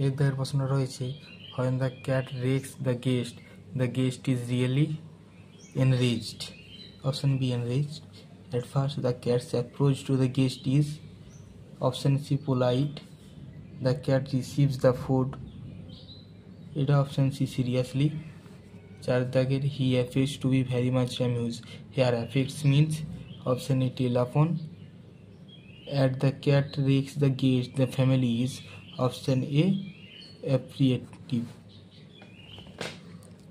এর দাগের প্রশ্ন রয়েছে when the cat rakes the guest is really enraged. Option B, enraged. At first the cat's approach to the guest is option C, polite. The cat receives the food. এটা option C, seriously. 4 দাগের he affects to be very much amused. Here affects means option A, telephone. At the cat rakes the guest, the family is option A, appreciative.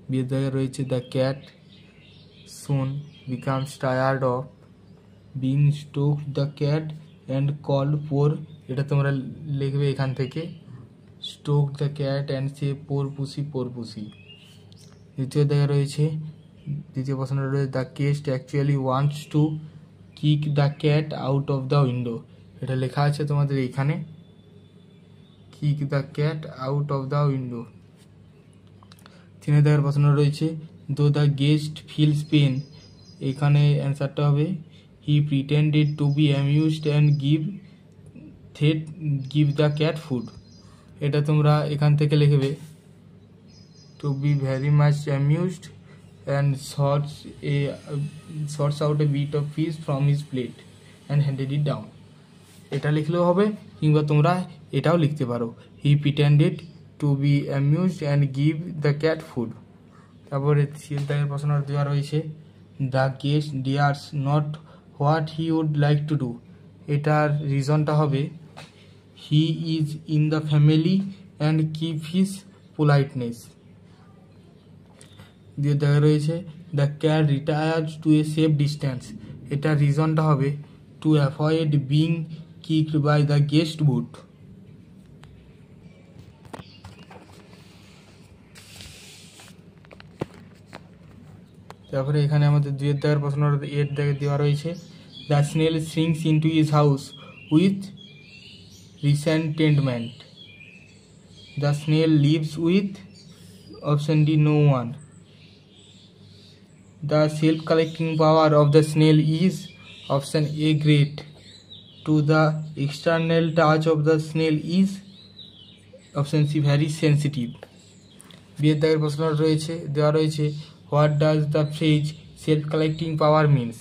বিয়ের দাগে রয়েছে the cat soon becomes tired of being stoked the cat and called poor. এটা তোমরা লিখবে এখান থেকে stoke the cat and say poor pussy. দ্বিতীয় দাগে রয়েছে দ্বিতীয় প্রশ্নটা রয়েছে the guest actually wants to kick the cat out of the window. এটা লেখা আছে তোমাদের এখানে kick the cat out of the window. তিন দাগের প্রশ্ন রয়েছে though the guest feels pain. এখানে অ্যান্সারটা হবে he pretended to be amused and give the cat food. এটা তোমরা এখান থেকে লিখবে to be very much amused and sorts out a bit of fish from his plate and handed it down. এটা লিখলেও হবে কিংবা তোমরা এটাও লিখতে পারো he pretended to be amused and give the cat food. তারপরে সিল দাগের প্রশ্ন দেওয়া রয়েছে the guest dares not what he would like to do. এটার রিজনটা হবে he is in the family and keep his politeness. দিয়ে দেখা রয়েছে the cat retires to a safe distance. এটার রিজনটা হবে to avoid being kicked by the guest boot. তারপরে এখানে আমাদের দুইয়ের দাগের প্রশ্ন এর দাগে দেওয়া রয়েছে the snail shrinks into his house with resentment. The snail lives with option D, no one. The self-collecting power of the snail is option A, great. To the external touch of the snail is option C, very sensitive. বিয়ের দাগের প্রশ্ন রয়েছে দেওয়া রয়েছে what does the phrase self-collecting power means.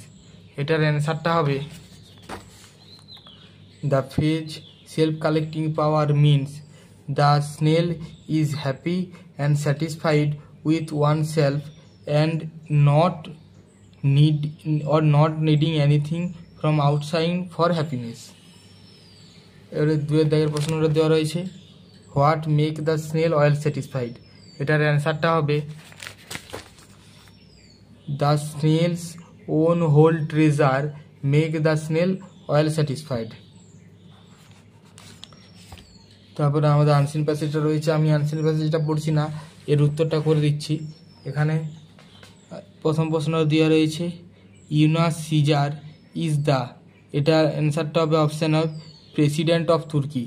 এটার অ্যান্সারটা হবে the phrase self-collecting power means the snail is happy and satisfied with oneself and not needing anything from outside for happiness. এবারে দুয়ের দাগের প্রশ্নটা দেওয়া রয়েছে what make the snail well satisfied. এটার অ্যান্সারটা হবে the snail's own whole treasure make the snail well satisfied. তারপরে আমাদের আনসিন প্যাসেজটা রয়েছে আমি আনসিন প্যাসেজটা পড়ছি না এর উত্তরটা করে দিচ্ছি এখানে প্রথম প্রশ্ন দেওয়া রয়েছে ইউনাস সিজার ইজ দ্য এটার অ্যান্সারটা হবে অপশান অফ প্রেসিডেন্ট অফ তুর্কি।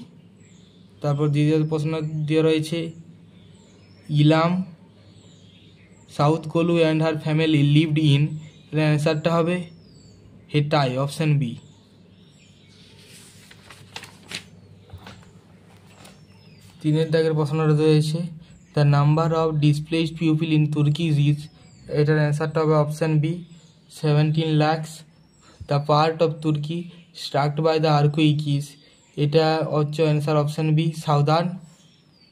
তারপর দ্বিতীয় প্রশ্ন দেওয়া রয়েছে ইলাম সাউথ কোলু and her family lived in এর অ্যান্সারটা হবে হেটাই অপশান বি। তিনের দাগের প্রশ্নটা রয়েছে the number of displaced people in Turkey is এটার অ্যান্সারটা হবে option B 17 lakhs. The part of Turkey struck by the earthquake is এটা হচ্ছে অ্যান্সার অপশান বি সাউদার্ন।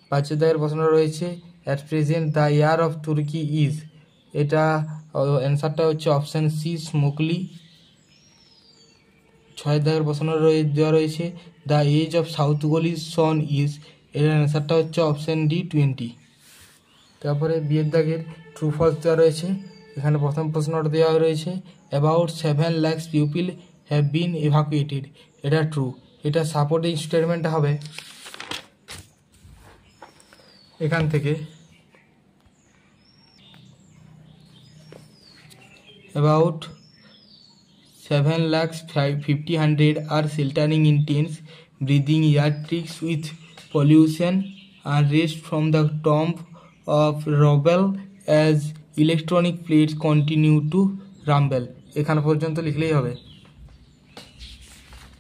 পাঁচের দাগের প্রশ্ন রয়েছে at present the year of তুর্কি ইজ এটা অ্যান্সারটা হচ্ছে অপশান সি স্মোকলি। ছয়ের দাগের প্রশ্ন দেওয়া রয়েছে দ্য এজ অফ সাউথ গোলিজ সন ইজ এর অ্যান্সারটা হচ্ছে অপশান ডি 20। তারপরে বিয়ের দাগের ট্রু ফলস দেওয়া রয়েছে এখানে প্রথম প্রশ্নটা দেওয়া রয়েছে about 7 lakhs people have been evacuated এটা ট্রু। এটা সাপোর্টিং স্টেটমেন্টটা হবে এখান থেকে about 7,50,000 are sheltering in tents, breathing air tricks with pollution, unrest from the tomb of rubble as electronic plates continue to rumble. এখানে পর্যন্ত লিখলেই হবে।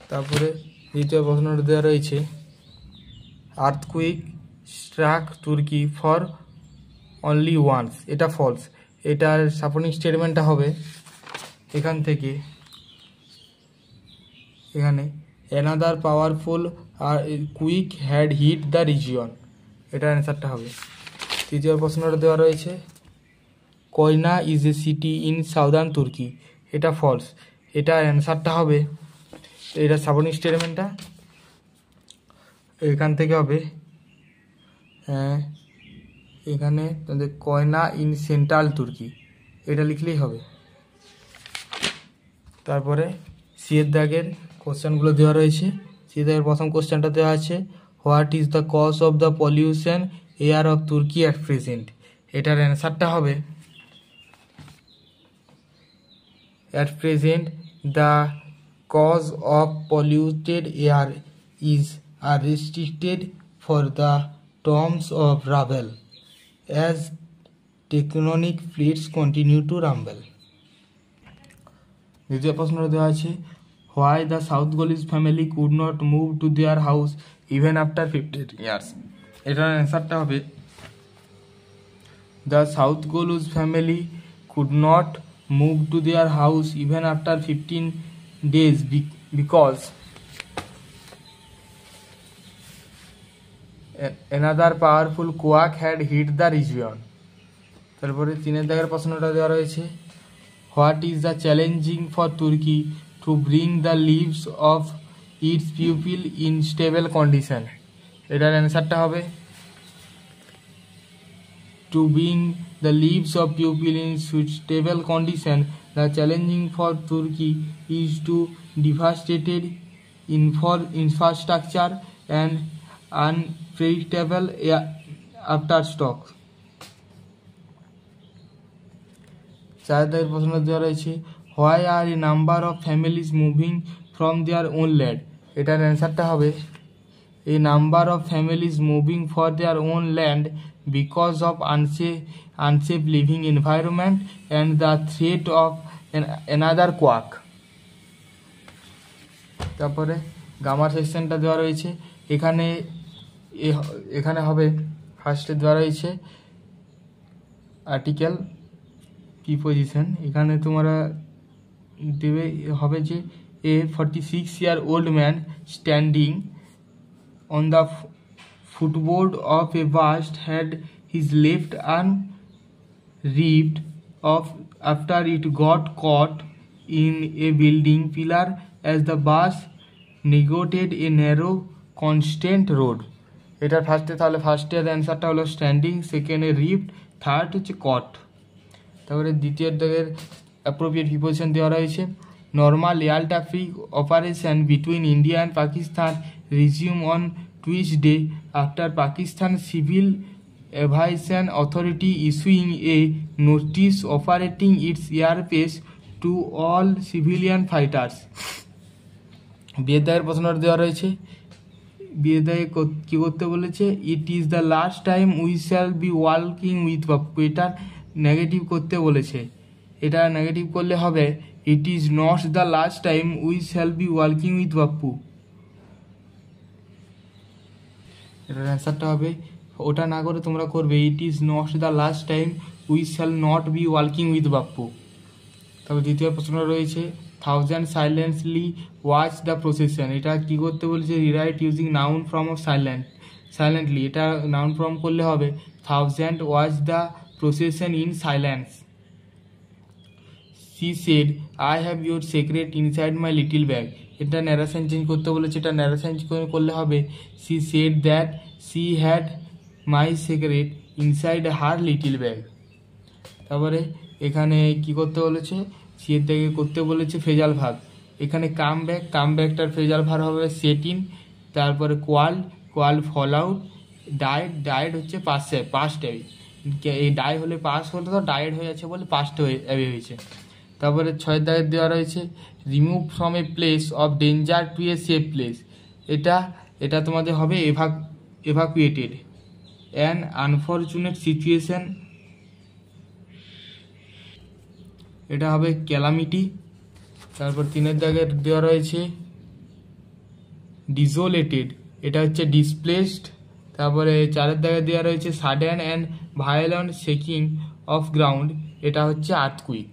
তারপরে দ্বিতীয় প্রশ্নটা দেওয়া রয়েছে earthquake struck Turkey for only once, এটা ফলস। এটার সাপোর্টিং স্টেটমেন্টটা হবে এখান থেকে, এখানে another powerful earthquake had hit the region, এটার অ্যান্সারটা হবে। তৃতীয় প্রশ্নটা দেওয়া রয়েছে Konya is a city in southern Turkey, এটা ফলস। এটার অ্যান্সারটা হবে, এটা সাপোর্টিং স্টেটমেন্টটা এখান থেকে হবে এখানে তাদের কয়না ইন সেন্ট্রাল তুর্কি, এটা লিখলেই হবে। তারপরে সিয়ের দাগের কোশ্চেনগুলো দেওয়া রয়েছে। সিয়ের দাগের প্রথম কোশ্চেনটা দেওয়া আছে what is the cause of the pollution air of Turkey at present, এটার অ্যান্সারটা হবে at present the cause of polluted air is are restricted for the terms of রাভেল as tectonic plates continue to rumble. দ্বিতীয় প্রশ্নটা দেওয়া আছে why the south Gollies family could not move to their house even after 15 years, এটার অ্যান্সারটা হবে the south Golluz family could not move to their house even after 15 days because another powerful quake had hit the region। তারপরে তিনের দাগের প্রশ্নটা দেওয়া রয়েছে what is the challenging for Turkey to bring the lives of its pupil in stable condition, এটার অ্যান্সারটা হবে to bring the lives of pupil in stable condition the challenging for Turkey is to devastated infrastructure and unpredictable after stock। চার দাগের প্রশ্ন দেওয়া রয়েছে why are a number of families moving from their own land, এটার অ্যান্সারটা হবে a number of families moving for their own land because of unsafe living environment and the threat of another quake. তারপরে grammar সেকশনটা দেওয়া রয়েছে, এখানে হবে ফার্স্টে দেওয়া রয়েছে আর্টিকেল প্রিপোজিশন, এখানে তোমরা দেবে হবে যে a 46-year-old man standing on the footboard of a bus had his left arm ripped off after it got caught in a building pillar as the bus negotiated a narrow constant road, এটা ফার্স্টে, তাহলে ফার্স্টের অ্যান্সারটা হলো standing, সেকেন্ডে রিভড, third হচ্ছে কট। তারপরে দ্বিতীয় দাগের অ্যাপ্রোপ্রিয়েট প্রিপোজিশন দেওয়া রয়েছে normal air traffic operation between India and Pakistan resume on Tuesday after Pakistan civil aviation authority issuing a notice operating it's airbase to all civilian fighters. বিয়ের দাগের প্রশ্নটা দেওয়া রয়েছে, বিয়ের দাগে কী করতে বলেছে it is the last time we shall be working with Bapu, এটা নেগেটিভ করতে বলেছে, এটা নেগেটিভ করলে হবে it is not the last time we shall be working with Bapu, এটার অ্যান্সারটা হবে ওটা না করে তোমরা করবে it is not the last time we shall not be working with Bapu. তারপর দ্বিতীয় প্রশ্ন রয়েছে thousand silently watch the procession, এটা কী করতে বলেছে rewrite using noun form of silently, এটা নাউন ফর্ম করলে হবে thousand watch the procession in silence। She said, I have your secret inside my little bag, এটা ন্যারেশন চেঞ্জ করতে বলেছে, এটা ন্যারেশন করলে হবে she said that she had my secret inside her little bag। তারপরে এখানে কি করতে বলেছে সিয়ের থেকে করতে বলেছে ফ্রেজাল ভার্ব, এখানে কাম ব্যাকটার ফ্রেজাল ভার্ব হবে সেট ইন, তারপরে কোয়াল ফল আউট, ডায়েড হচ্ছে পাস্ট এই ডাই হলে পাস হলে তো ডায়েড হয়ে যাচ্ছে বলে পাস্ট হয়েছে। তারপরে 6 দাগের দেওয়া রয়েছে remove from a place of danger to a safe place, এটা তোমাদের হবে এভাকুয়েটেড, অ্যান আনফরচুনেট সিচুয়েশন, এটা হবে ক্যালামিটি। তারপর 3 দাগের দেওয়া রয়েছে ডিসোলেটেড, এটা হচ্ছে ডিসপ্লেসড, তারপরে 4 দাগে দেওয়া রয়েছে sudden and violent shaking of ground, এটা হচ্ছে আর্থকুইক।